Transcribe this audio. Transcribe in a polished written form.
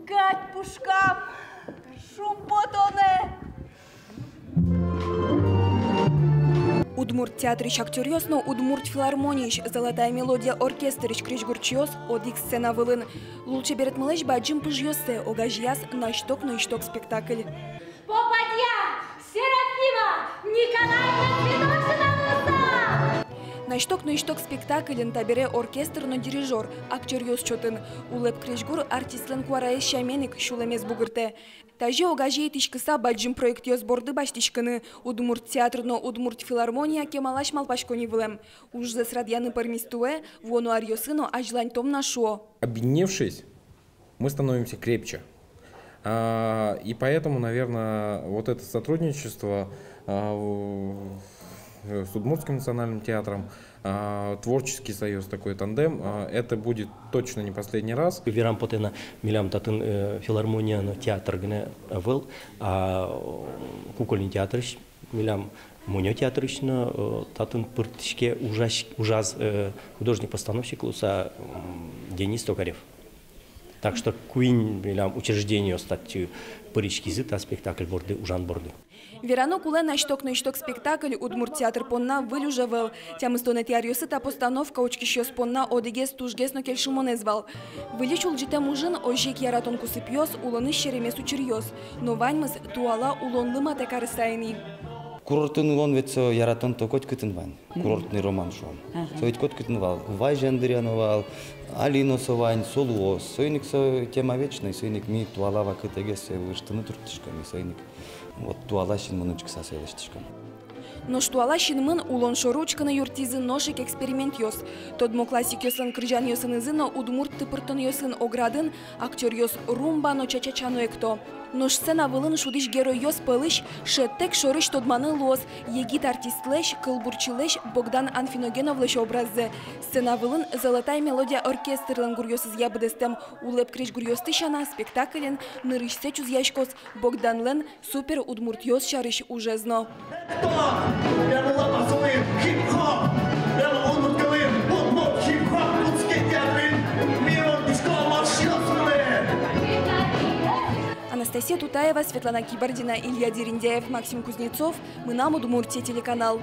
гать пушкам, шум потоне. Удмурт театрыч актёрёсно, Удмурт филармонийш, золотая мелодия оркестрыч кричгурчёс, одик сцена вылын. Лучше берет малыш баджим пыжьёсе, огажьяс на шток спектакль. Попадья, Серафима, Николаевна Цветочина! На шток спектакль табере оркестр, но дирижер, актёрёс чотын. Улеп кричгур артистлен куарае шаменик шулемес бугырте. Тажи огажей тишкыса баджим проектёс борды баштишкыны. Удмурт театр, но Удмурт филармония кемалаш малпашкони вылем. Уж за срадьяны пармистуэ, вону арьосыно ажлань том нашо. Объединившись, мы становимся крепче. И поэтому, наверное, вот это сотрудничество с Удмуртским национальным театром, творческий союз, такой тандем, это будет точно не последний раз. Верам потена милям татын филармония театр гне вел, кукольный театр милям муньо театрычно татын пыртышке ужас художник-постановщик луса Денис Токарев. Так что куин милям учреждение статью парички зита спектакль борды ужан борды. Верано куле на шток спектакль Удмурт театр понна вылюжавел. Тямыстон этиарьосы та постановка очкищёс понна одегес тужгес но кельшумонезвал. Вылечул джите мужин ожик яратон кусыпьёс, улоны щеремес учерьёс. Но ваньмыз туала улонлыма текарысайни. Курортын улон ведь яратон то кот кытынван. Курортный роман шо. Соит кот кытынвал. Вай жандыряновал, Алино совань, солуос. Сойник со тема вечная, сойник ми туалава кытегес выштыны туртышками, сойник. Вот туалащин мынучка сасэлэштышкам. Но штуала шинмын улон шоручканы юртизы ношик эксперимент ёс. Тодмо классик ёсын крыжан ёсын изыно Удмурт тыпыртон ёсын оградын, актер ёс румба но чачачано экто. Но сцена вылын шудиш герой ёс пылыш, шеттек шорыш тодманы лос, егит артистлэш, кылбурчилэш Богдан Анфиногеновлэш образы. Сцена вылын золотая мелодия оркестрлын гурьёсыз ябыдестем, улеп криш гурьёсты шана спектаклен, нырышсе чузяшкос Богданлен супер Удмурт ёс шарыш ужезно. Анастасия Тутаева, Светлана Кибардина, Илья Дерендяев, Максим Кузнецов. Мы нам Удмуртия телеканал.